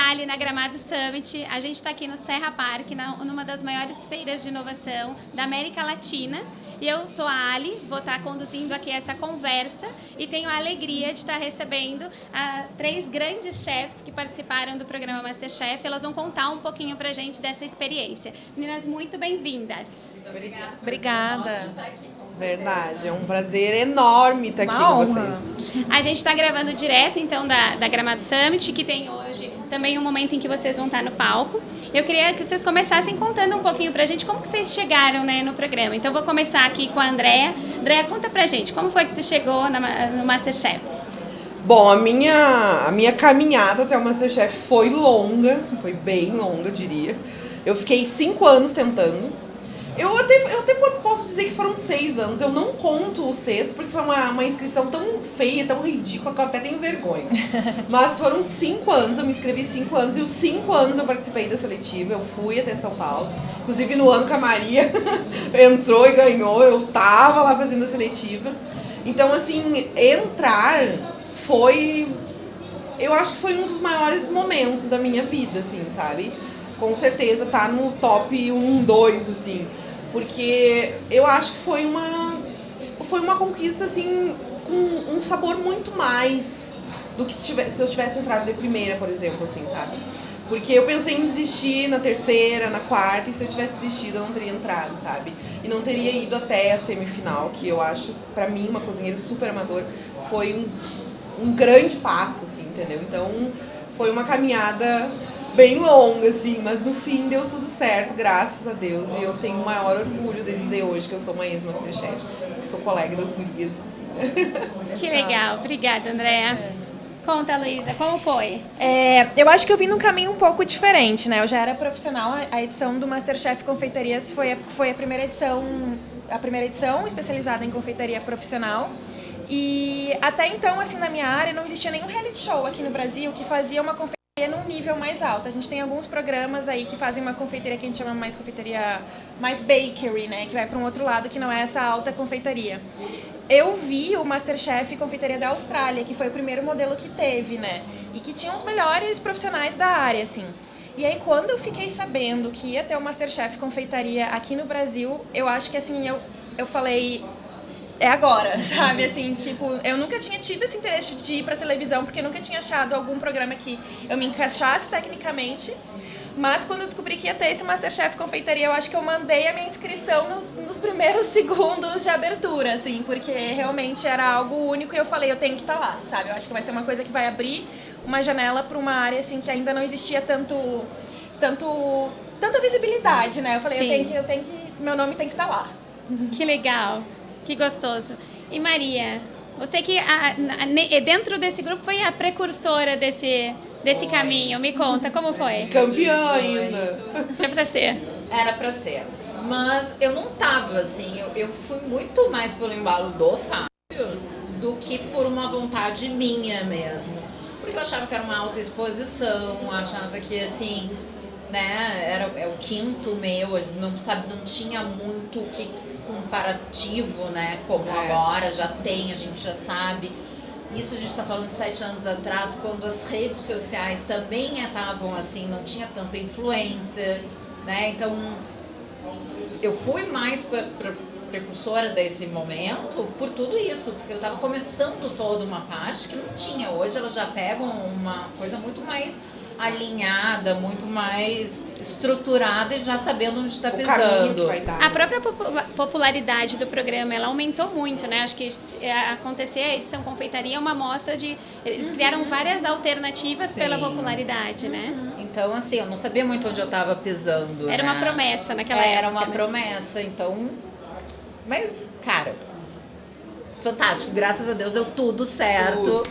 Ali na Gramado Summit. A gente está aqui no Serra Park, numa das maiores feiras de inovação da América Latina. E eu sou a Ali, vou estar conduzindo aqui essa conversa e tenho a alegria de estar recebendo 3 grandes chefs que participaram do programa MasterChef. Elas vão contar um pouquinho pra gente dessa experiência. Meninas, muito bem-vindas. Obrigada. Verdade, é um prazer enorme estar aqui com vocês. A gente está gravando direto, então, da Gramado Summit, que tem hoje também um momento em que vocês vão estar no palco. Eu queria que vocês começassem contando um pouquinho pra gente como que vocês chegaram, né, no programa. Então, eu vou começar aqui com a Andrea. Andrea, conta pra gente, como foi que tu chegou no MasterChef? Bom, a minha caminhada até o MasterChef foi longa, foi bem longa, eu diria. Eu fiquei 5 anos tentando. Eu até posso dizer que foram 6 anos. Eu não conto o sexto, porque foi uma inscrição tão feia, tão ridícula, que eu até tenho vergonha. Mas foram 5 anos, eu me inscrevi 5 anos. E os 5 anos eu participei da seletiva, eu fui até São Paulo. Inclusive no ano que a Maria entrou e ganhou, eu tava lá fazendo a seletiva. Então, assim, entrar foi... Eu acho que foi um dos maiores momentos da minha vida, assim, sabe? Com certeza tá no top 1, 2, assim. Porque eu acho que foi uma conquista, assim, com um sabor muito mais do que se eu tivesse entrado de primeira, por exemplo, assim, sabe? Porque eu pensei em desistir na terceira, na quarta, e se eu tivesse desistido eu não teria entrado, sabe? E não teria ido até a semifinal, que eu acho, pra mim, uma cozinheira super amador, foi um grande passo, assim, entendeu? Então, foi uma caminhada bem longa, assim, mas no fim deu tudo certo, graças a Deus. E eu tenho o maior orgulho de dizer hoje que eu sou uma ex-Masterchef, que sou colega das gurias, assim. Que legal, obrigada, Andrea. Conta, Luísa, como foi? Eu acho que eu vim num caminho um pouco diferente, né? Eu já era profissional, a edição do MasterChef Confeitarias foi a primeira edição especializada em confeitaria profissional. E até então, assim, na minha área, não existia nenhum reality show aqui no Brasil que fazia uma confeitaria num nível mais alto. A gente tem alguns programas aí que fazem uma confeitaria que a gente chama mais confeitaria, mais bakery, né? Que vai para um outro lado que não é essa alta confeitaria. Eu vi o MasterChef Confeitaria da Austrália, que foi o primeiro modelo que teve, né? E que tinha os melhores profissionais da área, assim. E aí, quando eu fiquei sabendo que ia ter o MasterChef Confeitaria aqui no Brasil, eu acho que, assim, eu falei... É agora, sabe? Assim, tipo, eu nunca tinha tido esse interesse de ir pra televisão, porque eu nunca tinha achado algum programa que eu me encaixasse tecnicamente. Mas quando eu descobri que ia ter esse MasterChef Confeitaria, eu acho que eu mandei a minha inscrição nos primeiros segundos de abertura, assim, porque realmente era algo único e eu falei, eu tenho que estar lá, sabe? Eu acho que vai ser uma coisa que vai abrir uma janela pra uma área, assim, que ainda não existia tanta visibilidade, né? Eu falei, eu tenho que, meu nome tem que estar lá. Que legal. Que gostoso. E Maria, você que dentro desse grupo foi a precursora desse caminho. Me conta, como foi? Campeã ainda. Era pra ser. Era pra ser. Mas eu não tava, assim, eu fui muito mais pelo embalo do Fábio do que por uma vontade minha mesmo. Porque eu achava que era uma alta exposição, achava que, assim, né, é o quinto meu, não tinha muito o que... comparativo, né, como agora já tem, a gente já sabe. Isso a gente está falando de 7 anos atrás, quando as redes sociais também estavam assim, não tinha tanta influência, né, então eu fui mais precursora desse momento por tudo isso, porque eu estava começando toda uma parte que não tinha. Hoje elas já pegam uma coisa muito mais alinhada, muito mais estruturada e já sabendo onde está pisando. A própria popularidade do programa, ela aumentou muito, né? Acho que acontecer a edição confeitaria é uma amostra de... Eles criaram várias alternativas pela popularidade, né? Então, assim, eu não sabia muito onde eu estava pisando. Era uma promessa naquela época. Era uma promessa, então... Mas, cara, fantástico. Graças a Deus deu tudo certo.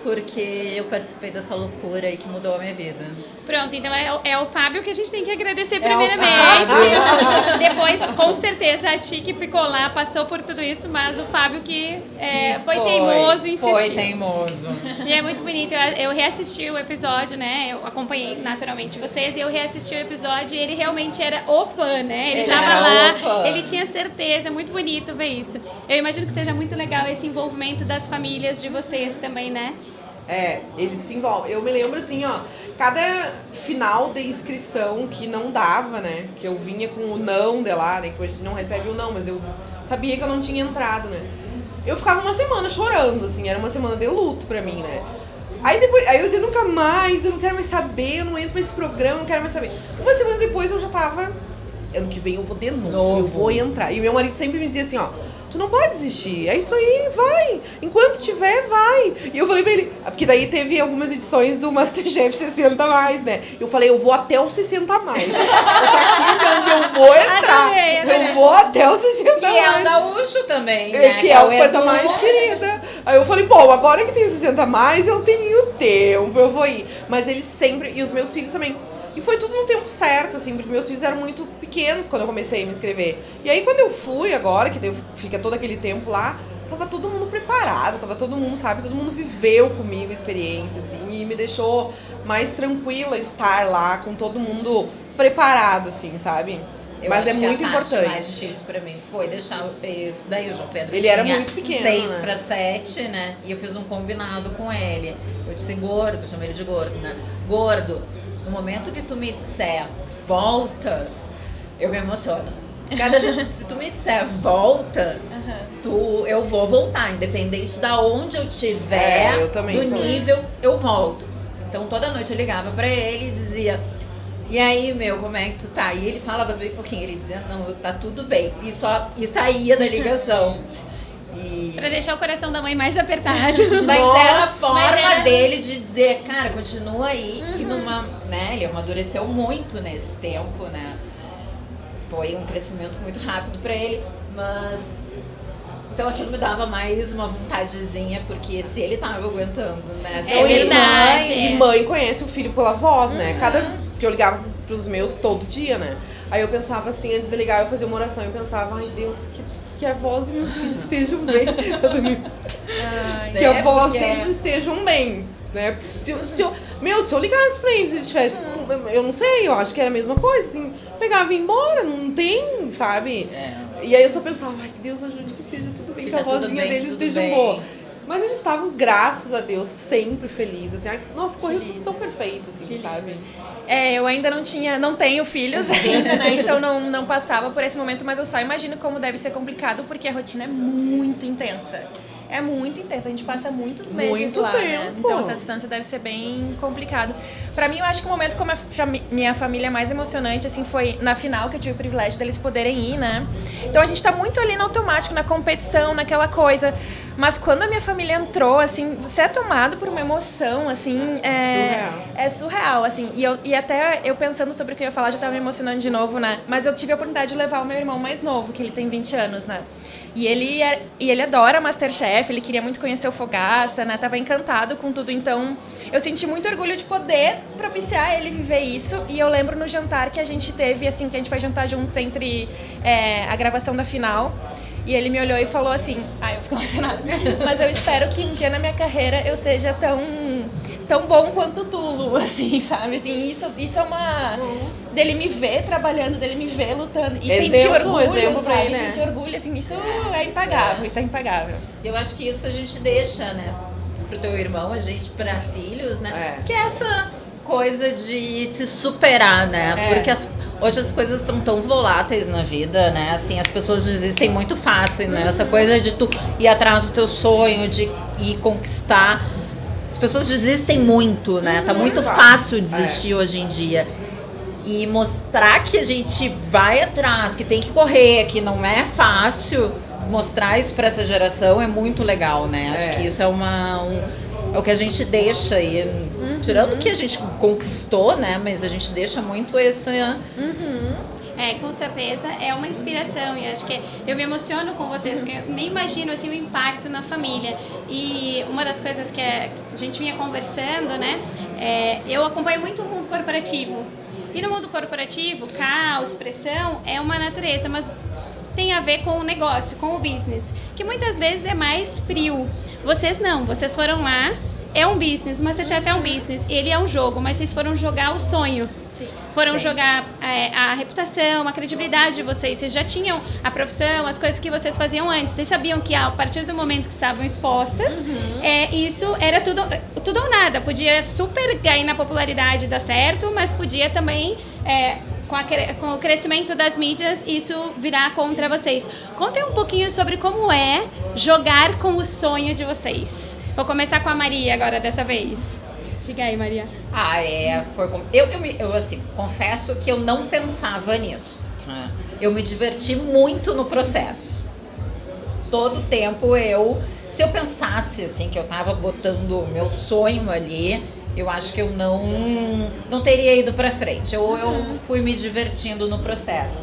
Porque eu participei dessa loucura aí que mudou a minha vida. Pronto, então é o Fábio que a gente tem que agradecer primeiramente. Depois, com certeza, a Ti que ficou lá, passou por tudo isso, mas o Fábio que foi teimoso e insistiu. Foi teimoso. E é muito bonito. Eu reassisti o episódio, né? Eu acompanhei naturalmente vocês e eu reassisti o episódio e ele realmente era o fã, né? Ele tava lá, ele tinha certeza. É muito bonito ver isso. Eu imagino que seja muito legal esse envolvimento das famílias de vocês também, né? Eles se envolvem. Eu me lembro assim, ó, cada final de inscrição que não dava, né? Que eu vinha com o não de lá, né? Que a gente não recebe o não, mas eu sabia que eu não tinha entrado, né? Eu ficava uma semana chorando, assim, era uma semana de luto pra mim, né? Aí eu dizia, nunca mais, eu não quero mais saber, eu não entro nesse programa, eu não quero mais saber. Uma semana depois eu já tava, ano que vem eu vou de novo, eu vou entrar. E meu marido sempre me dizia assim, ó, tu não pode desistir, é isso aí, vai. Enquanto tiver, vai. E eu falei pra ele, porque daí teve algumas edições do Masterchef 60 mais, né? Eu falei, eu vou até os 60 mais. Eu tô aqui, eu vou entrar. Eu vou até os 60 mais. Que é o gaúcho também, né? Que é a coisa mais querida. Aí eu falei, bom, agora que tenho 60 mais, eu tenho tempo, eu vou ir. Mas eles sempre, e os meus filhos também. E foi tudo no tempo certo, assim, porque meus filhos eram muito pequenos quando eu comecei a me inscrever. E aí quando eu fui agora, que fica todo aquele tempo lá, tava todo mundo preparado, tava todo mundo, sabe, todo mundo viveu comigo a experiência, assim, e me deixou mais tranquila estar lá com todo mundo preparado, assim, sabe? Mas é muito importante. A parte mais difícil pra mim foi deixar isso daí, o João Pedro. Ele era muito pequeno, 6 né? para 7, né? E eu fiz um combinado com ele. Eu disse, gordo, chamei ele de gordo, né? Gordo, no momento que tu me disser volta, eu me emociono. Cada vez se tu me disser volta, eu vou voltar, independente da onde eu tiver, eu também do nível, eu volto. Então toda noite eu ligava pra ele e dizia, e aí, como é que tu tá? E ele falava bem pouquinho, ele dizia, não, tá tudo bem. E saía da ligação. Pra deixar o coração da mãe mais apertado. Mas era a forma dele de dizer, cara, continua aí. E né, ele amadureceu muito nesse tempo, né? Foi um crescimento muito rápido pra ele, mas... Então aquilo me dava mais uma vontadezinha, porque se ele tava aguentando, né? É verdade. E mãe conhece o filho pela voz, né? Que eu ligava pros meus todo dia, né? Aí eu pensava assim, antes de ligar, eu fazia uma oração e pensava, ai Deus, que a voz e meus filhos estejam bem. Que a voz deles estejam bem, né? Porque se eu ligasse pra eles, se eles tivessem, eu não sei, eu acho que era a mesma coisa, assim, pegava e ia embora, não tem, sabe? E aí eu só pensava, ai, que Deus ajude que esteja tudo bem, que a vozinha deles esteja boa. Mas eles estavam, graças a Deus, sempre felizes, assim, ai, nossa, correu tudo tão perfeito, assim, sabe? Eu ainda não tenho filhos ainda, né? Então não passava por esse momento, mas eu só imagino como deve ser complicado, porque a rotina é muito intensa. É muito intensa, a gente passa muitos meses muito lá, tempo. Né? Então essa distância deve ser bem complicado. Pra mim, eu acho que o momento com a minha família mais emocionante, assim, foi na final, que eu tive o privilégio deles poderem ir, né? Então a gente tá muito ali no automático, na competição, naquela coisa. Mas quando a minha família entrou, assim, você é tomado por uma emoção, assim, é surreal, assim. E até eu pensando sobre o que eu ia falar, já tava me emocionando de novo, né? Mas eu tive a oportunidade de levar o meu irmão mais novo, que ele tem 20 anos, né? E ele adora Masterchef, ele queria muito conhecer o Fogaça, né? Tava encantado com tudo, então eu senti muito orgulho de poder propiciar ele viver isso. E eu lembro no jantar que a gente teve, assim, que a gente vai jantar juntos entre a gravação da final. E ele me olhou e falou assim, eu fico emocionada, mas eu espero que um dia na minha carreira eu seja tão bom quanto o Tulo, assim, sabe? Assim, isso é uma... Dele me ver trabalhando, dele me ver lutando. E sentir orgulho, pra ele, né? Sentir orgulho, assim, isso é impagável, isso é impagável. Eu acho que isso a gente deixa, né? Pro teu irmão, a gente pra filhos, né? Que é essa coisa de se superar, né? Porque hoje as coisas estão tão voláteis na vida, né? Assim, as pessoas desistem muito fácil, né? Essa coisa de tu ir atrás do teu sonho, de ir conquistar. As pessoas desistem muito, né? Tá muito fácil desistir hoje em dia. E mostrar que a gente vai atrás, que tem que correr, que não é fácil, mostrar isso pra essa geração é muito legal, né? Acho que isso é é o que a gente deixa aí, tirando o que a gente conquistou, né? Mas a gente deixa muito esse... Com certeza é uma inspiração e acho que eu me emociono com vocês porque eu nem imagino assim o impacto na família. E uma das coisas que a gente vinha conversando, né? Eu acompanho muito o mundo corporativo. E no mundo corporativo, caos, pressão é uma natureza, mas tem a ver com o negócio, com o business, que muitas vezes é mais frio. Vocês não, vocês foram lá, é um business, o Masterchef é um business, ele é um jogo, mas vocês foram jogar o sonho. foram jogar a reputação, a credibilidade de vocês. Vocês já tinham a profissão, as coisas que vocês faziam antes. Vocês sabiam que a partir do momento que estavam expostas, isso era tudo ou nada. Podia super ganhar na popularidade, dar certo, mas podia também... Com o crescimento das mídias, isso virá contra vocês. Contem um pouquinho sobre como é jogar com o sonho de vocês. Vou começar com a Maria agora, dessa vez. Diga aí, Maria. Eu assim, confesso que eu não pensava nisso. Tá? Eu me diverti muito no processo. Todo tempo se eu pensasse assim, que eu tava botando o meu sonho ali... Eu acho que eu não teria ido pra frente. Eu fui me divertindo no processo.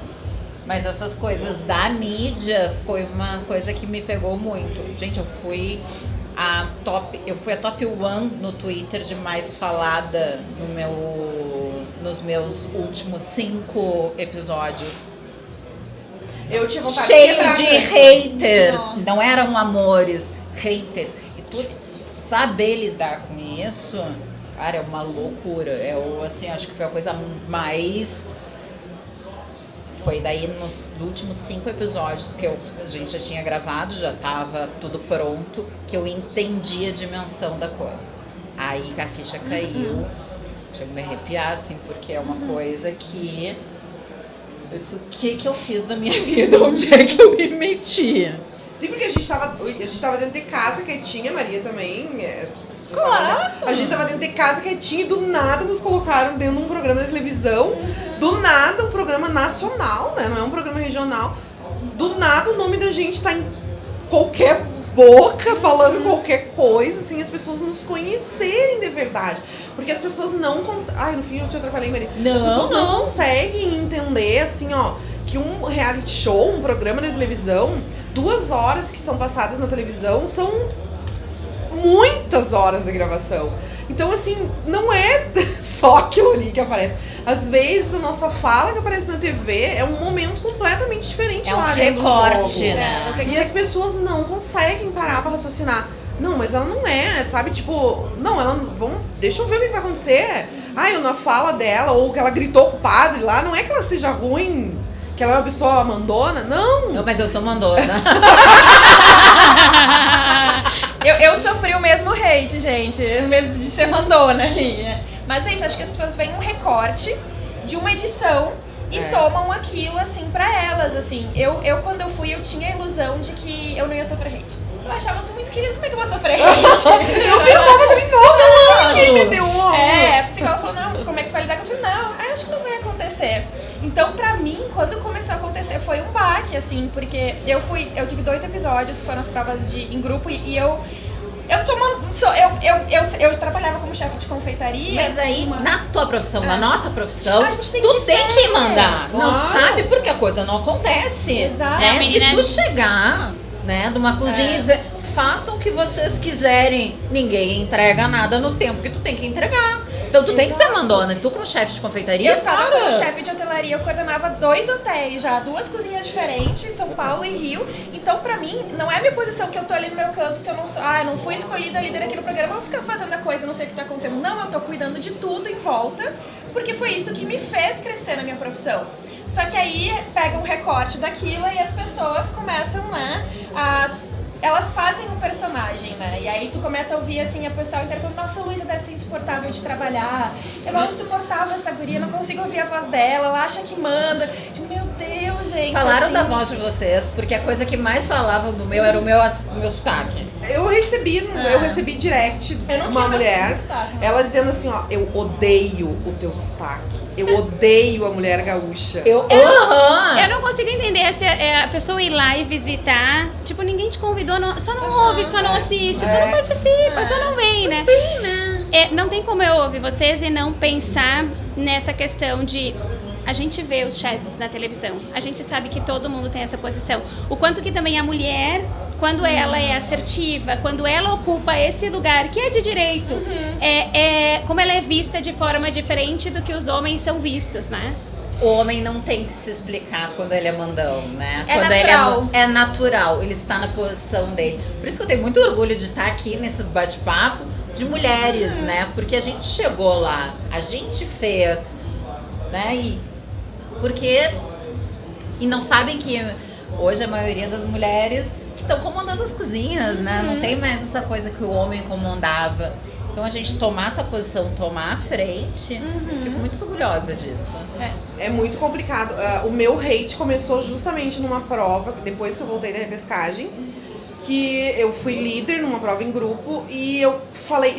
Mas essas coisas da mídia foi uma coisa que me pegou muito. Gente, eu fui a top 1 no Twitter de mais falada nos meus últimos 5 episódios. Eu tinha vontade cheio de haters. Nossa. Não eram amores, haters. E tu saber lidar com isso... Cara, é uma loucura. Acho que foi a coisa mais... Foi daí nos últimos 5 episódios que a gente já tinha gravado, já tava tudo pronto, que eu entendi a dimensão da coisa. Aí que a ficha caiu. Chego a me arrepiar, assim, porque é uma coisa que... Eu disse, o que eu fiz da minha vida? Onde é que eu me meti? Sim, porque a gente tava dentro de casa quietinha, Maria também. Claro! A gente tava dentro de casa quietinha e do nada nos colocaram dentro de um programa de televisão. Do nada, um programa nacional, né? Não é um programa regional. Do nada, o nome da gente tá em qualquer boca, falando qualquer coisa, assim, as pessoas nos conhecerem de verdade. Porque as pessoas não conseguem... Ai, no fim eu te atrapalhei, Maria. As pessoas não conseguem entender, assim, ó, que um reality show, um programa de televisão, 2 horas que são passadas na televisão são muitas horas de gravação. Então, assim, não é só aquilo ali que aparece. Às vezes, a nossa fala que aparece na TV é um momento completamente diferente lá dentro do jogo. É um recorte, né? E as pessoas não conseguem parar pra raciocinar. Não, mas ela não é, sabe? Tipo, não, deixa eu ver o que vai acontecer. Na fala dela, ou que ela gritou com o padre lá, não é que ela seja ruim, que ela é uma pessoa mandona, não. Não, mas eu sou mandona. Eu sofri o mesmo hate, gente, mesmo de ser mandona ali. Mas é isso, acho que as pessoas veem um recorte de uma edição e tomam aquilo, assim, pra elas, assim. Eu quando eu fui, eu tinha a ilusão de que eu não ia sofrer hate. Eu achava isso muito querido, como é que eu vou sofrer hate? Eu pensava também, nossa, ninguém me deu um. A psicóloga falou, não, como é que tu vai lidar com isso? Não, acho que não vai acontecer. Então, pra mim, quando começou a acontecer, foi um baque, assim, porque eu tive 2 episódios que foram as provas em grupo e eu trabalhava como chefe de confeitaria. Mas aí, na tua profissão, na nossa profissão, a gente tem tu tem que mandar. Claro. Não sabe? Porque a coisa não acontece. Exato. Se tu chegar, né, numa cozinha e dizer, façam o que vocês quiserem, ninguém entrega nada no tempo que tu tem que entregar. Então tu tem que ser mandona. Tu como chefe de confeitaria, eu tava como chefe de hotelaria, eu coordenava 2 hotéis já, 2 cozinhas diferentes, São Paulo e Rio. Então pra mim, não é a minha posição que eu tô ali no meu canto, se eu não fui escolhida líder aqui no programa, eu vou ficar fazendo a coisa, não sei o que tá acontecendo. Não, eu tô cuidando de tudo em volta, porque foi isso que me fez crescer na minha profissão. Só que aí pega um recorte daquilo e as pessoas começam, né, elas fazem um personagem, né? E aí tu começa a ouvir, assim, a pessoa inteira falando, nossa, Luísa deve ser insuportável de trabalhar. Eu não suportava essa guria, não consigo ouvir a voz dela, ela acha que manda. Meu Deus, gente. Falaram assim... da voz de vocês, porque a coisa que mais falavam do meu era o meu sotaque. Eu recebi direct de uma mulher, sotaque, ela dizendo assim, ó, eu odeio o teu sotaque. Eu odeio a mulher gaúcha. Eu não consigo entender se a pessoa ir lá e visitar, tipo, ninguém te convidou, só não ouve, só não assiste, só não participa, só não vem, né? Não tem como eu ouvir vocês e não pensar nessa questão de... A gente vê os chefes na televisão, a gente sabe que todo mundo tem essa posição. O quanto que também a mulher, quando ela é assertiva, quando ela ocupa esse lugar que é de direito, como ela é vista de forma diferente do que os homens são vistos, né? O homem não tem que se explicar quando ele é mandão, né? É quando natural. Ele é natural, ele está na posição dele. Por isso que eu tenho muito orgulho de estar aqui nesse bate-papo de mulheres, né? Porque a gente chegou lá, a gente fez né? E não sabem que hoje a maioria das mulheres que estão comandando as cozinhas, né? Não tem mais essa coisa que o homem comandava. Então a gente tomar essa posição, tomar a frente, fico muito orgulhosa disso. É muito complicado. O meu hate começou justamente numa prova, depois que eu voltei da repescagem, que eu fui líder numa prova em grupo e eu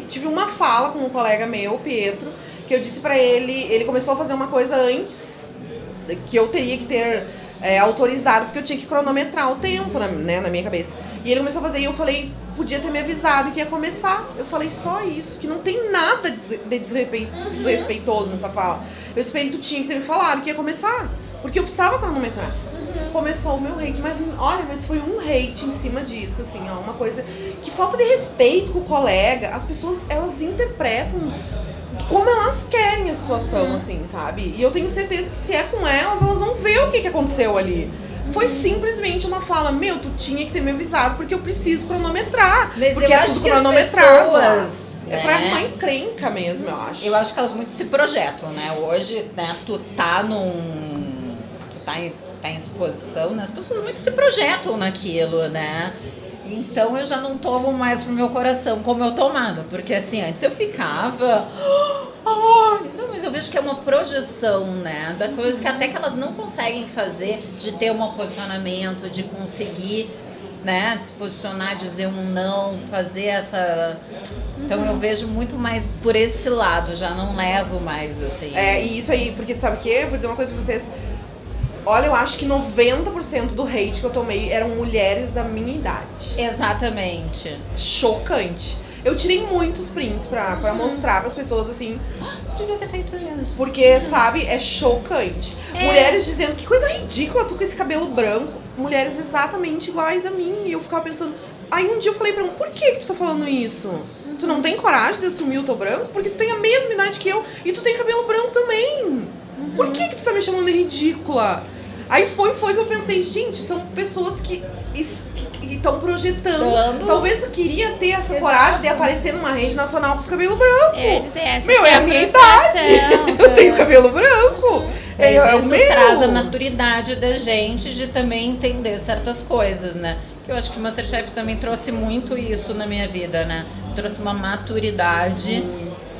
tive uma fala com um colega meu, o Pietro, que eu disse pra ele começou a fazer uma coisa antes que eu teria que ter autorizado, porque eu tinha que cronometrar o tempo na minha cabeça. E ele começou a fazer e eu falei, podia ter me avisado que ia começar. Eu falei só isso, que não tem nada de desrespeitoso nessa fala. Eu disse pra ele, tu tinha que ter me falado que ia começar, porque eu precisava cronometrar. Começou o meu hate, mas foi um hate em cima disso, assim, ó, uma coisa que falta de respeito com o colega. As pessoas, elas interpretam como elas querem a situação, assim, sabe? E eu tenho certeza que se é com elas vão ver o que aconteceu ali. Foi simplesmente uma fala, tu tinha que ter me avisado porque eu preciso cronometrar. Mas porque eu acho tudo que cronometrado. as É pra uma encrenca mesmo, eu acho. Eu acho que elas muito se projetam, né? Hoje, né, tu tá em exposição, né? As pessoas muito se projetam naquilo, né? Então eu já não tomo mais pro meu coração como eu tomava. Porque assim, antes eu ficava... Não, mas eu vejo que é uma projeção, né? Da coisa que até que elas não conseguem fazer, de ter um posicionamento, de conseguir, né, se posicionar, dizer um não, fazer essa... Então eu vejo muito mais por esse lado, já não levo mais, assim. E isso aí, porque sabe o quê? Eu vou dizer uma coisa pra vocês. Olha, eu acho que 90% do hate que eu tomei eram mulheres da minha idade. Exatamente. Chocante. Eu tirei muitos prints pra mostrar pras pessoas, assim... Devia ter feito isso. Porque, sabe, é chocante. Mulheres dizendo, que coisa ridícula tu com esse cabelo branco. Mulheres exatamente iguais a mim. E eu ficava pensando... Aí um dia eu falei pra ela, por que tu tá falando isso? Tu não tem coragem de assumir o teu branco? Porque tu tem a mesma idade que eu e tu tem cabelo branco também. Por que tu tá me chamando de ridícula? Aí foi que eu pensei, gente, são pessoas que estão projetando. Talvez eu queria ter essa coragem de aparecer numa rede nacional com os cabelos brancos. É a minha idade. Eu tenho cabelo branco. Mas isso traz a maturidade da gente de também entender certas coisas, né? Eu acho que o MasterChef também trouxe muito isso na minha vida, né? Trouxe uma maturidade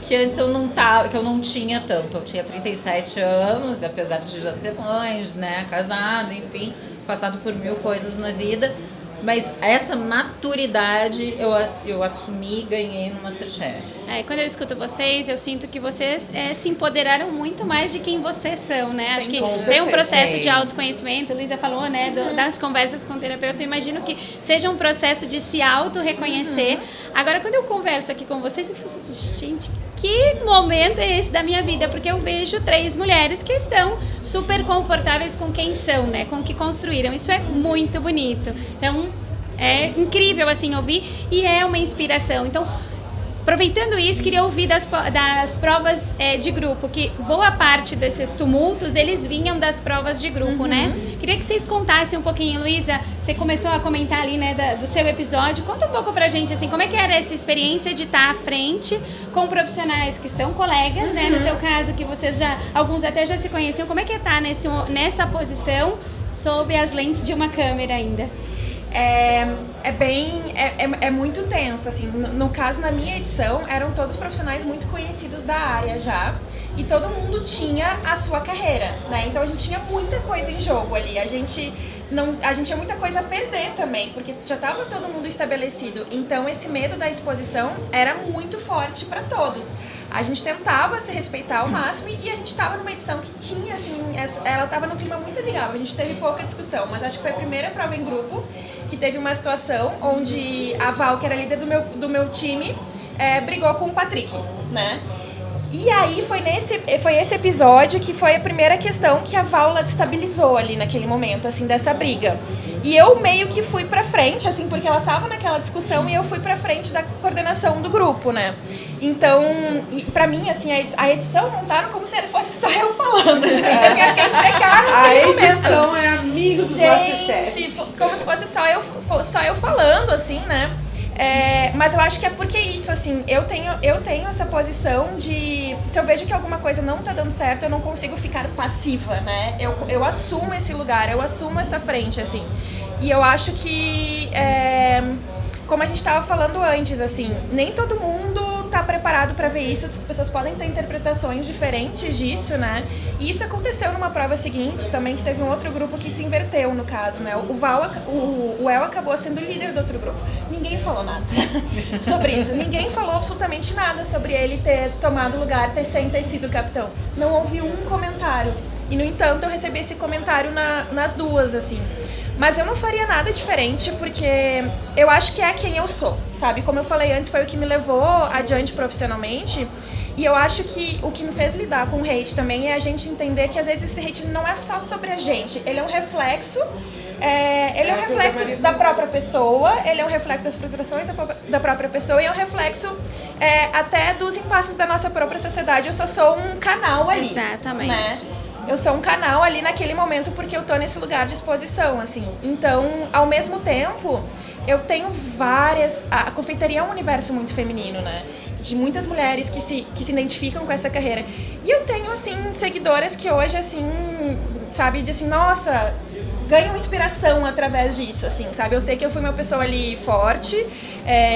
que antes eu não tinha tanto. Eu tinha 37 anos, apesar de já ser mãe, né, casada, enfim, passado por 1000 coisas na vida. Mas essa maturidade eu assumi e ganhei no MasterChef. Quando eu escuto vocês, eu sinto que vocês se empoderaram muito mais de quem vocês são, né? Acho que tem um processo de autoconhecimento, a Luísa falou, né, das conversas com o terapeuta. Eu imagino que seja um processo de se auto-reconhecer. Agora, quando eu converso aqui com vocês, eu falo assim, gente, que momento é esse da minha vida? Porque eu vejo 3 mulheres que estão super confortáveis com quem são, né? Com o que construíram. Isso é muito bonito. Então, é incrível, assim, ouvir e é uma inspiração. Então, aproveitando isso, queria ouvir das provas de grupo, que boa parte desses tumultos, eles vinham das provas de grupo, né? Queria que vocês contassem um pouquinho, Luísa, você começou a comentar ali, né, do seu episódio. Conta um pouco pra gente, assim, como é que era essa experiência de estar à frente com profissionais que são colegas, né? No teu caso, que vocês alguns até já se conheciam. Como é que é estar nessa posição sob as lentes de uma câmera ainda? É muito tenso, assim, no caso, na minha edição, eram todos profissionais muito conhecidos da área já, e todo mundo tinha a sua carreira, né, então a gente tinha muita coisa em jogo ali, a gente tinha muita coisa a perder também, porque já estava todo mundo estabelecido, então esse medo da exposição era muito forte para todos. A gente tentava se respeitar ao máximo e a gente estava numa edição que tinha, assim, ela estava num clima muito amigável. A gente teve pouca discussão, mas acho que foi a primeira prova em grupo que teve uma situação onde a Val, que era líder do meu time, brigou com o Patrick, né? E aí foi esse episódio que foi a primeira questão que a Val destabilizou ali naquele momento, assim, dessa briga. E eu meio que fui pra frente, assim, porque ela tava naquela discussão e eu fui pra frente da coordenação do grupo, né? Então, pra mim, assim, a edição montaram como se fosse só eu falando, gente. Assim, acho que eles pegaram a edição é amigo do MasterChef. Gente, como se fosse só eu falando, assim, né? Mas eu acho que é porque isso, assim, eu tenho essa posição de... Se eu vejo que alguma coisa não tá dando certo, eu não consigo ficar passiva, né? Eu assumo esse lugar, eu assumo essa frente, assim. E eu acho que, como a gente tava falando antes, assim, nem todo mundo tá preparado para ver isso, as pessoas podem ter interpretações diferentes disso, né? E isso aconteceu numa prova seguinte também, que teve um outro grupo que se inverteu, no caso, né? O El acabou sendo líder do outro grupo. Ninguém falou nada sobre isso. Ninguém falou absolutamente nada sobre ele ter tomado lugar, sem ter sido capitão. Não houve um comentário. E, no entanto, eu recebi esse comentário nas duas, assim. Mas eu não faria nada diferente, porque eu acho que é quem eu sou, sabe? Como eu falei antes, foi o que me levou adiante profissionalmente. E eu acho que o que me fez lidar com o hate também é a gente entender que às vezes esse hate não é só sobre a gente. Ele é um reflexo, da própria pessoa, ele é um reflexo das frustrações da própria pessoa e é um reflexo até dos impasses da nossa própria sociedade. Eu só sou um canal ali. Exatamente. Né? Eu sou um canal ali naquele momento porque eu tô nesse lugar de exposição, assim. Então, ao mesmo tempo, eu tenho várias... A confeitaria é um universo muito feminino, né? De muitas mulheres que se identificam com essa carreira. E eu tenho, assim, seguidoras que hoje, assim, sabe, de assim, nossa, ganham inspiração através disso, assim, sabe? Eu sei que eu fui uma pessoa ali forte,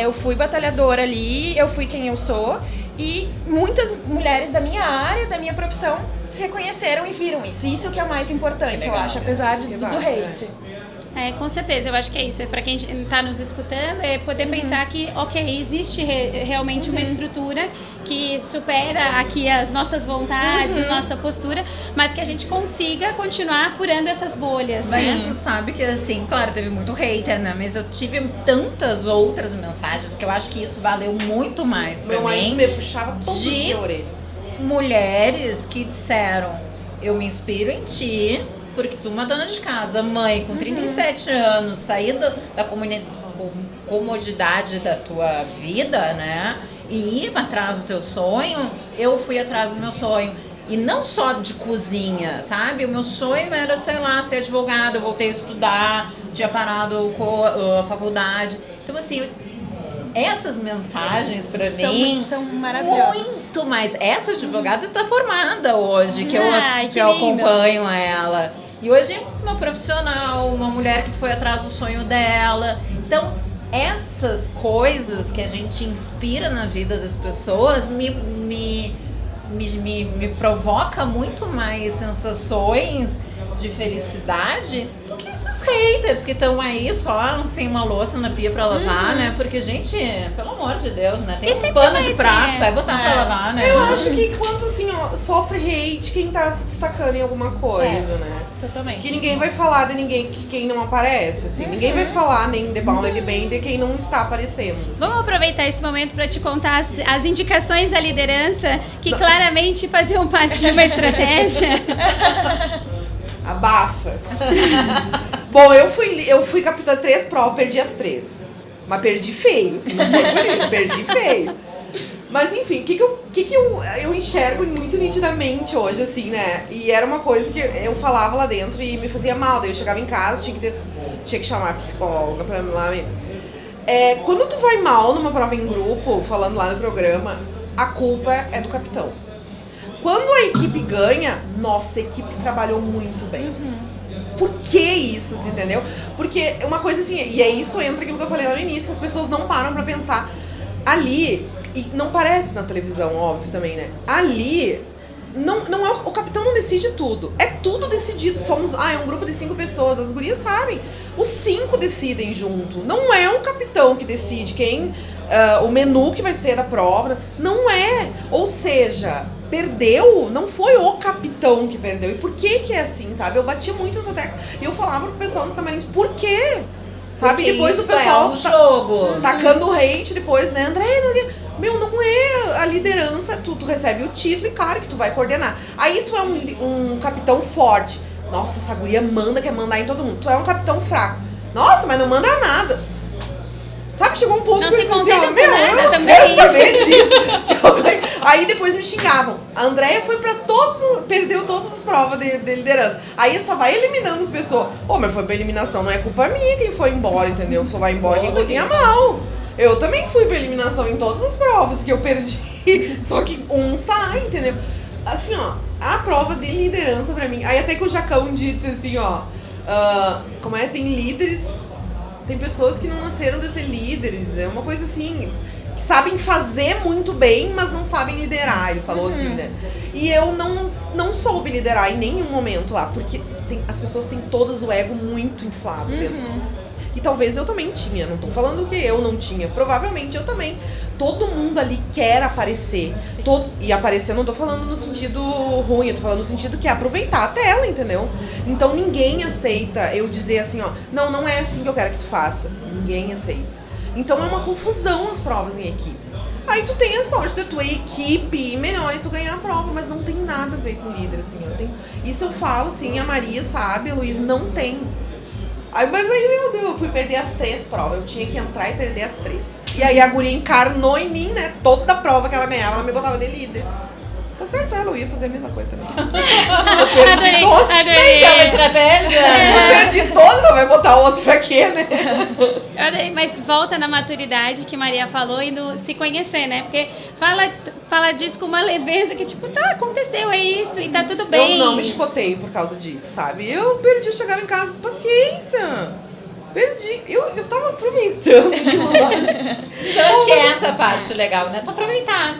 eu fui batalhadora ali, eu fui quem eu sou. E muitas mulheres da minha área, da minha profissão, se reconheceram e viram isso. Isso que é o mais importante, eu acho, apesar do hate. Com certeza, eu acho que é isso. Para quem está nos escutando, é poder pensar que, ok, existe realmente uma estrutura que supera aqui as nossas vontades, nossa postura, mas que a gente consiga continuar furando essas bolhas. Mas tu sabe que, assim, claro, teve muito hater, né? Mas eu tive tantas outras mensagens que eu acho que isso valeu muito mais pra mim. Me puxava todo dia a orelha. Mulheres que disseram, eu me inspiro em ti, porque tu, uma dona de casa, mãe, com 37 anos, sair da comodidade da tua vida, né? E ir atrás do teu sonho, eu fui atrás do meu sonho. E não só de cozinha, sabe? O meu sonho era, sei lá, ser advogada, eu voltei a estudar, tinha parado com a faculdade. Então, assim, essas mensagens pra mim são maravilhosas. Muito mais. Essa advogada está formada hoje, que eu acompanho ela. E hoje uma profissional, uma mulher que foi atrás do sonho dela. Então, essas coisas que a gente inspira na vida das pessoas me provoca muito mais sensações de felicidade do que esses haters que estão aí só sem uma louça na pia pra lavar, né? Porque, gente, pelo amor de Deus, né? Tem um pano de prato, vai botar pra lavar, né? Eu acho que enquanto, assim, ó, sofre hate quem tá se destacando em alguma coisa, né? Totalmente. Que ninguém vai falar de ninguém, quem não aparece, assim. Ninguém vai falar nem de bom nem de bem de quem não está aparecendo. Assim. Vamos aproveitar esse momento para te contar as indicações à liderança que claramente faziam parte de uma estratégia. Abafa. Bom, eu fui capitã 3 provas, perdi as 3. Mas perdi feio, assim, não foi bonito, perdi feio. Mas enfim, o que eu enxergo muito nitidamente hoje, assim, né? E era uma coisa que eu falava lá dentro e me fazia mal. Daí eu chegava em casa, tinha que chamar a psicóloga pra lá. Quando tu vai mal numa prova em grupo, falando lá no programa, a culpa é do capitão. Quando a equipe ganha, nossa, a equipe trabalhou muito bem. Por que isso, entendeu? Porque uma coisa assim, e é isso entra aquilo que eu falei lá no início, que as pessoas não param pra pensar. Ali, e não parece na televisão, óbvio também, né? Ali, não é o capitão não decide tudo. É tudo decidido. É um grupo de 5 pessoas, as gurias sabem. Os 5 decidem junto. Não é o capitão que decide o menu que vai ser da prova. Não é. Ou seja, perdeu, não foi o capitão que perdeu. E por que é assim, sabe? Eu batia muito essa tecla. E eu falava pro pessoal nos camarins, por quê? Sabe? Porque depois o isso pessoal jogo. Tacando hate depois, né? André, meu, não é a liderança, tu recebe o título e claro que tu vai coordenar. Aí tu é um capitão forte. Nossa, essa guria quer mandar em todo mundo. Tu é um capitão fraco. Nossa, mas não manda nada. Sabe, chegou um ponto que eu disse assim, eu não quero saber disso. Aí depois me xingavam. A Andréia foi pra perdeu todas as provas de liderança. Aí só vai eliminando as pessoas. Mas foi pra eliminação, não é culpa minha quem foi embora, entendeu? Só vai embora quem cozinha mal. Eu também fui pra eliminação em todas as provas que eu perdi. Só que um sai, entendeu? Assim, ó, a prova de liderança pra mim. Aí até que o Jacão disse assim, ó. Como é? Tem líderes. Tem pessoas que não nasceram pra ser líderes. É uma coisa assim. Que sabem fazer muito bem, mas não sabem liderar. Ele falou assim, né? E eu não soube liderar em nenhum momento lá. Porque as pessoas têm todas o ego muito inflado dentro. E talvez eu também tinha, não tô falando que eu não tinha, provavelmente eu também. Todo mundo ali quer aparecer. E aparecer eu não tô falando no sentido ruim, eu tô falando no sentido que é aproveitar a tela, entendeu? Então ninguém aceita eu dizer assim, ó, não é assim que eu quero que tu faça. Ninguém aceita. Então é uma confusão as provas em equipe. Aí tu tem a sorte da tua equipe melhor e tu ganhar a prova, mas não tem nada a ver com líder, assim. Isso eu falo, assim, a Maria sabe, a Luísa não tem. Mas aí, meu Deus, eu fui perder as 3 provas. Eu tinha que entrar e perder as 3. E aí a guria encarnou em mim, né? Toda prova que ela ganhava, ela me botava de líder. Tá certo, ela ia fazer a mesma coisa também. Eu perdi todos. Mas é uma estratégia. Eu perdi todos, ela vai botar outro pra quê, né? Mas volta na maturidade que Maria falou e no se conhecer, né? Porque fala disso com uma leveza que tipo, tá, aconteceu, é isso e tá tudo bem. Eu não me chicoteio por causa disso, sabe? Eu perdi, eu chegava em casa, paciência. Perdi. Eu tava aproveitando. Eu acho que é essa parte legal, né? Tu aproveitar.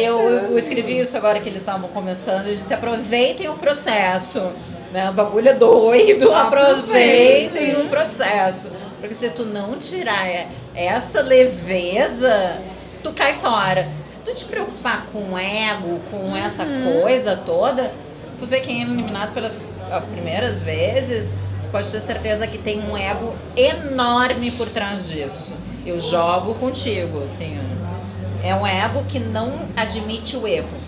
Eu escrevi isso agora que eles estavam começando. Eu disse, aproveitem o processo. Né? O bagulho é doido. Aproveitem o processo. Porque se tu não tirar essa leveza, tu cai fora. Se tu te preocupar com o ego, com essa coisa toda, tu vê quem é eliminado pelas primeiras vezes, tu pode ter certeza que tem um ego enorme por trás disso. Eu jogo contigo, assim. É um ego que não admite o erro.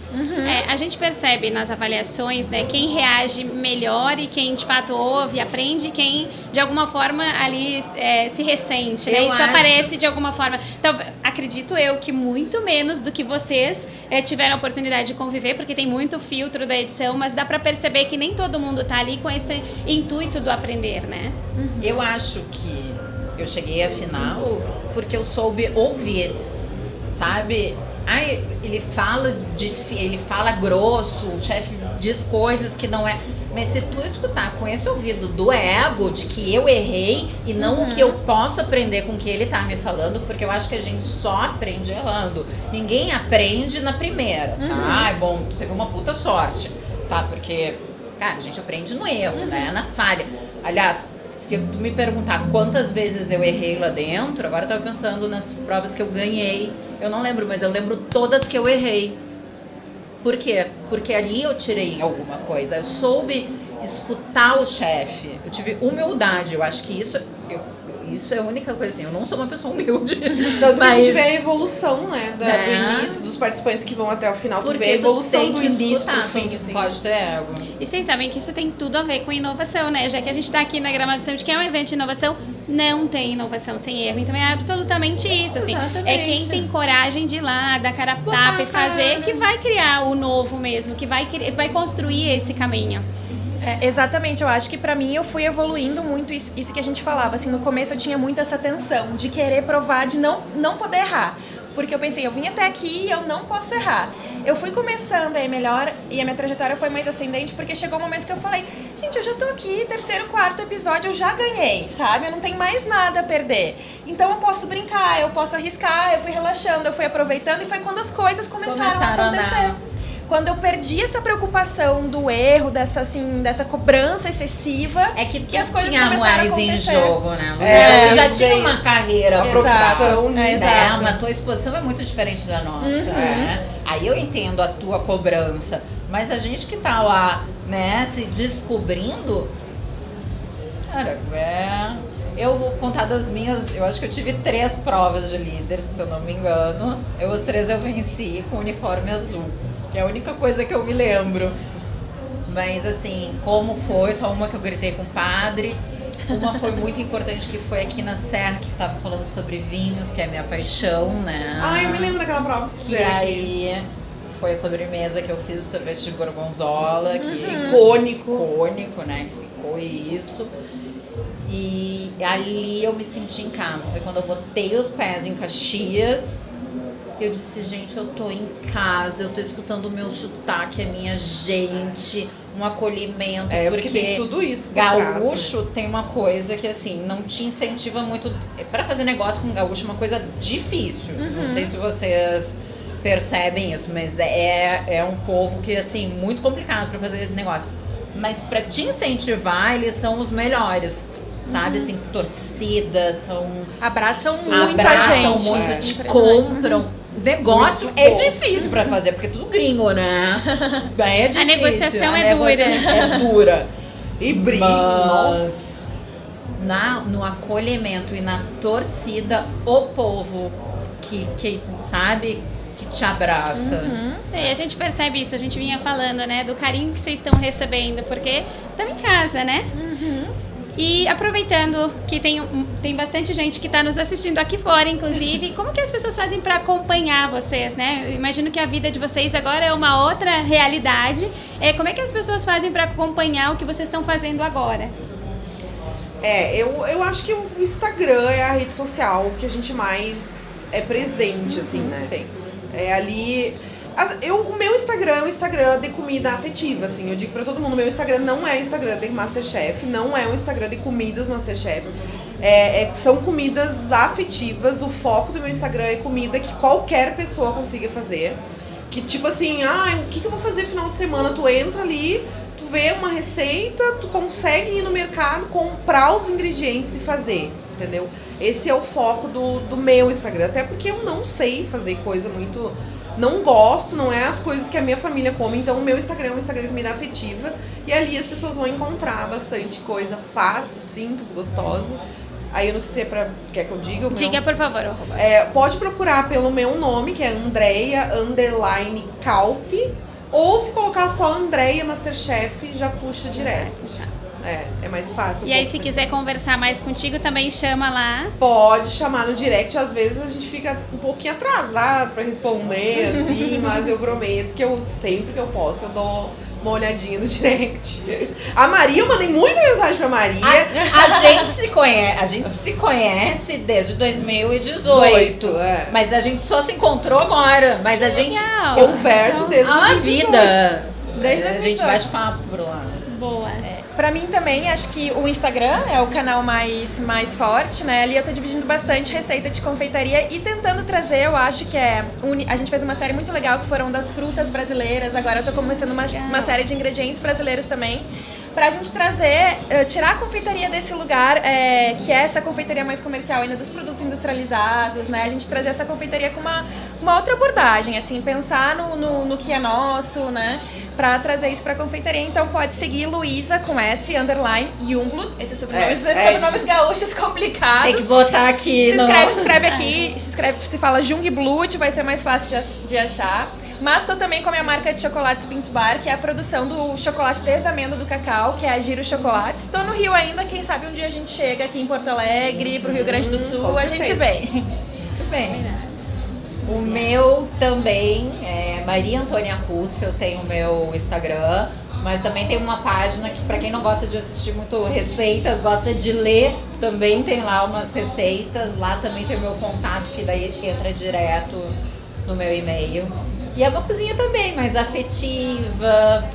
A gente percebe nas avaliações, né, quem reage melhor e quem de fato ouve, aprende, quem de alguma forma ali se ressente, né? Isso aparece de alguma forma. Então, acredito eu que muito menos do que vocês tiveram a oportunidade de conviver, porque tem muito filtro da edição, mas dá pra perceber que nem todo mundo tá ali com esse intuito do aprender, né? Eu acho que eu cheguei à final porque eu soube ouvir, sabe? Ele fala grosso, o chefe diz coisas que não é. Mas se tu escutar com esse ouvido do ego, de que eu errei e não o que eu posso aprender com o que ele tá me falando, porque eu acho que a gente só aprende errando. Ninguém aprende na primeira, tá? Bom, tu teve uma puta sorte, tá? Porque, cara, a gente aprende no erro, né? Na falha. Aliás, se tu me perguntar quantas vezes eu errei lá dentro, agora eu tava pensando nas provas que eu ganhei. Eu não lembro, mas eu lembro todas que eu errei. Por quê? Porque ali eu tirei alguma coisa. Eu soube escutar o chefe. Eu tive humildade. Eu acho que isso é a única coisa assim. Eu não sou uma pessoa humilde. Tanto que a gente vê a evolução, né? Do início, dos participantes que vão até o final. Tu vê a evolução do início pro fim. Assim. Pode ter ego. E vocês sabem que isso tem tudo a ver com inovação, né? Já que a gente tá aqui na gravação de que é um evento de inovação, não tem inovação sem erro. Então é absolutamente isso, assim. Exatamente. É quem tem coragem de ir lá, dar cara a tapa e fazer, que vai criar o novo mesmo, que vai construir esse caminho. Exatamente, eu acho que pra mim eu fui evoluindo muito isso que a gente falava, assim, no começo eu tinha muito essa tensão de querer provar, de não poder errar, porque eu pensei, eu vim até aqui e eu não posso errar. Eu fui começando aí melhor e a minha trajetória foi mais ascendente, porque chegou um momento que eu falei, gente, eu já tô aqui, 3º, 4º episódio, eu já ganhei, sabe? Eu não tenho mais nada a perder. Então eu posso brincar, eu posso arriscar, eu fui relaxando, eu fui aproveitando e foi quando as coisas começaram a acontecer. Quando eu perdi essa preocupação do erro, dessa cobrança excessiva, é que as coisas tinha começaram mais a em acontecer. jogo, né? Já tinha uma carreira, a profissão, né? Exato. Mas a tua exposição é muito diferente da nossa, né? Aí eu entendo a tua cobrança, mas a gente que tá lá, né, se descobrindo, cara, eu vou contar das minhas, eu acho que eu tive 3 provas de líder, se eu não me engano. Os 3 eu venci com uniforme azul. Que é a única coisa que eu me lembro. Mas assim, como foi? Só uma que eu gritei com o padre. Uma foi muito importante, que foi aqui na Serra, que tava falando sobre vinhos, que é a minha paixão, né? Eu me lembro daquela prova que E aí foi a sobremesa que eu fiz, o sorvete de gorgonzola, que icônico, né? foi isso. E ali eu me senti em casa. Foi quando eu botei os pés em Caxias. Eu disse, gente, eu tô em casa, eu tô escutando o meu sotaque, a minha gente, um acolhimento. Porque tem tudo isso por trás, gaúcho, né? Tem uma coisa que, assim, não te incentiva muito. Pra fazer negócio com gaúcho é uma coisa difícil. Não sei se vocês percebem isso, mas é um povo que, assim, muito complicado pra fazer negócio. Mas pra te incentivar, eles são os melhores. Sabe, assim, torcidas, abraçam muito a gente. Muito, te compram. Negócio é difícil pra fazer, porque é tudo gringo, né? É difícil. A negociação é dura. É dura. E briga, nossa. No acolhimento e na torcida, o povo que sabe, que te abraça. E a gente percebe isso, a gente vinha falando, né, do carinho que vocês estão recebendo, porque estão em casa, né? E aproveitando que tem bastante gente que está nos assistindo aqui fora, inclusive, como que as pessoas fazem para acompanhar vocês, né? Eu imagino que a vida de vocês agora é uma outra realidade. Como é que as pessoas fazem para acompanhar o que vocês estão fazendo agora? Eu acho que o Instagram é a rede social que a gente mais é presente, assim, né? Sim. Ali... o meu Instagram é um Instagram de comida afetiva, assim. Eu digo pra todo mundo, meu Instagram não é Instagram de Masterchef, não é um Instagram de comidas Masterchef. São comidas afetivas, o foco do meu Instagram é comida que qualquer pessoa consiga fazer. Que tipo assim, o que eu vou fazer final de semana? Tu entra ali, tu vê uma receita, tu consegue ir no mercado, comprar os ingredientes e fazer, entendeu? Esse é o foco do meu Instagram, até porque eu não sei fazer coisa muito... Não gosto, não é as coisas que a minha família come. Então o meu Instagram é um Instagram de comida afetiva. E ali as pessoas vão encontrar bastante coisa fácil, simples, gostosa. Aí eu não sei se quer que eu diga? Diga, por favor. Pode procurar pelo meu nome, que é Andreia_Calp. Ou se colocar só Andreia Masterchef, já puxa direto. É mais fácil. E aí, se quiser conversar mais contigo, também chama lá. Pode chamar no direct. Às vezes a gente fica um pouquinho atrasado pra responder, assim. Mas eu prometo que sempre que eu posso, eu dou uma olhadinha no direct. A Maria, eu mandei muita mensagem pra Maria. A gente se conhece desde 2018. Mas a gente só se encontrou agora. Mas a gente conversa desde a vida. Desde a gente bate papo por lá. Boa. Pra mim também, acho que o Instagram é o canal mais forte, né? Ali eu tô dividindo bastante receita de confeitaria e tentando trazer, eu acho que a gente fez uma série muito legal que foram das frutas brasileiras, agora eu tô começando uma série de ingredientes brasileiros também, pra gente trazer, tirar a confeitaria desse lugar, que é essa confeitaria mais comercial ainda, dos produtos industrializados, né? A gente trazer essa confeitaria com uma outra abordagem, assim, pensar no que é nosso, né? Pra trazer isso pra confeitaria. Então pode seguir Luísa com S, _Jungblut. Esses sobrenomes gaúchos complicados. Tem que botar aqui. Se escreve aqui, se fala Jungblut, vai ser mais fácil de achar. Mas tô também com a minha marca de chocolates Pinto Bar, que é a produção do chocolate desde a amêndoa do cacau, que é a Giro Chocolates. Tô no Rio ainda, quem sabe um dia a gente chega aqui em Porto Alegre, pro Rio Grande do Sul, a gente vem. Muito bem. O meu também é Maria Antônia Russo, eu tenho o meu Instagram, mas também tem uma página que, pra quem não gosta de assistir muito receitas, gosta de ler, também tem lá umas receitas. Lá também tem o meu contato, que daí entra direto no meu e-mail. E é uma cozinha também mais afetiva,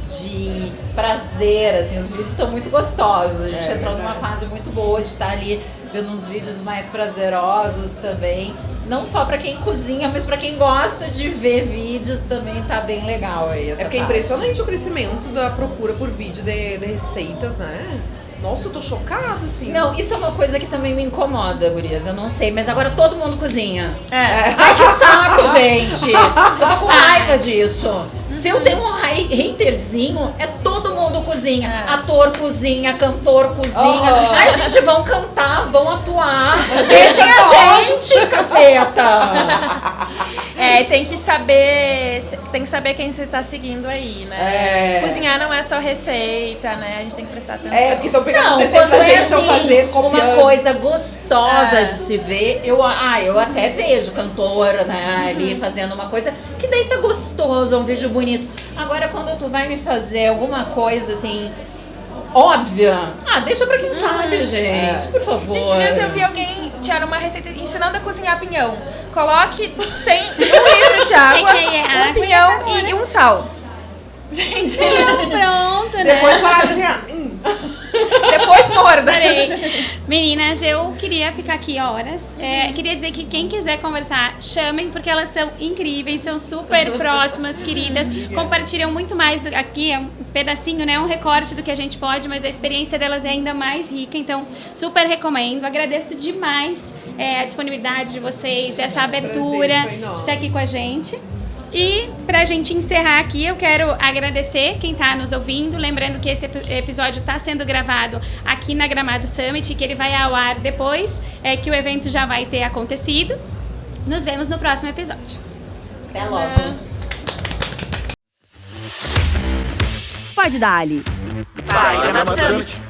de prazer, assim, os vídeos estão muito gostosos. A gente entrou numa fase muito boa de estar ali vendo uns vídeos mais prazerosos também. Não só pra quem cozinha, mas pra quem gosta de ver vídeos também tá bem legal aí essa porque é impressionante o crescimento da procura por vídeo de receitas, né? Nossa, eu tô chocada, assim. Não, isso é uma coisa que também me incomoda, gurias. Eu não sei, mas agora todo mundo cozinha. Ai, que saco, gente. Eu tô com raiva disso. Se eu tenho um haterzinho, todo mundo cozinha. Ator cozinha, cantor cozinha. Ai, gente, vão cantar, vão atuar. Deixem a gente, caceta. Tem que saber quem você tá seguindo aí, né? Cozinhar não é só receita, né? A gente tem que prestar atenção. Porque estão pegando as receitas da gente, estão fazendo, copiando. Uma coisa gostosa de se ver. Eu até vejo cantora, né, ali fazendo uma coisa que daí tá gostoso, um vídeo bonito. Agora, quando tu vai me fazer alguma coisa assim, óbvia. Deixa pra quem sabe, gente, por favor. Esses dias eu vi alguém, tinha uma receita ensinando a cozinhar pinhão. Coloque 1 litro de água, um pinhão e um sal. Gente, Pronto, né? Depois para depois morda. Meninas, eu queria ficar aqui horas. Queria dizer que quem quiser conversar, chamem, porque elas são incríveis, são super próximas, queridas. Compartilham muito mais aqui, é um pedacinho, né? Um recorte do que a gente pode, mas a experiência delas é ainda mais rica. Então, super recomendo. Agradeço demais a disponibilidade de vocês, essa abertura de estar aqui com a gente. E pra gente encerrar aqui, eu quero agradecer quem tá nos ouvindo, lembrando que esse episódio tá sendo gravado aqui na Gramado Summit, que ele vai ao ar depois que o evento já vai ter acontecido. Nos vemos no próximo episódio. Até logo. Pode dar, Ali. Vai, Gramado Summit.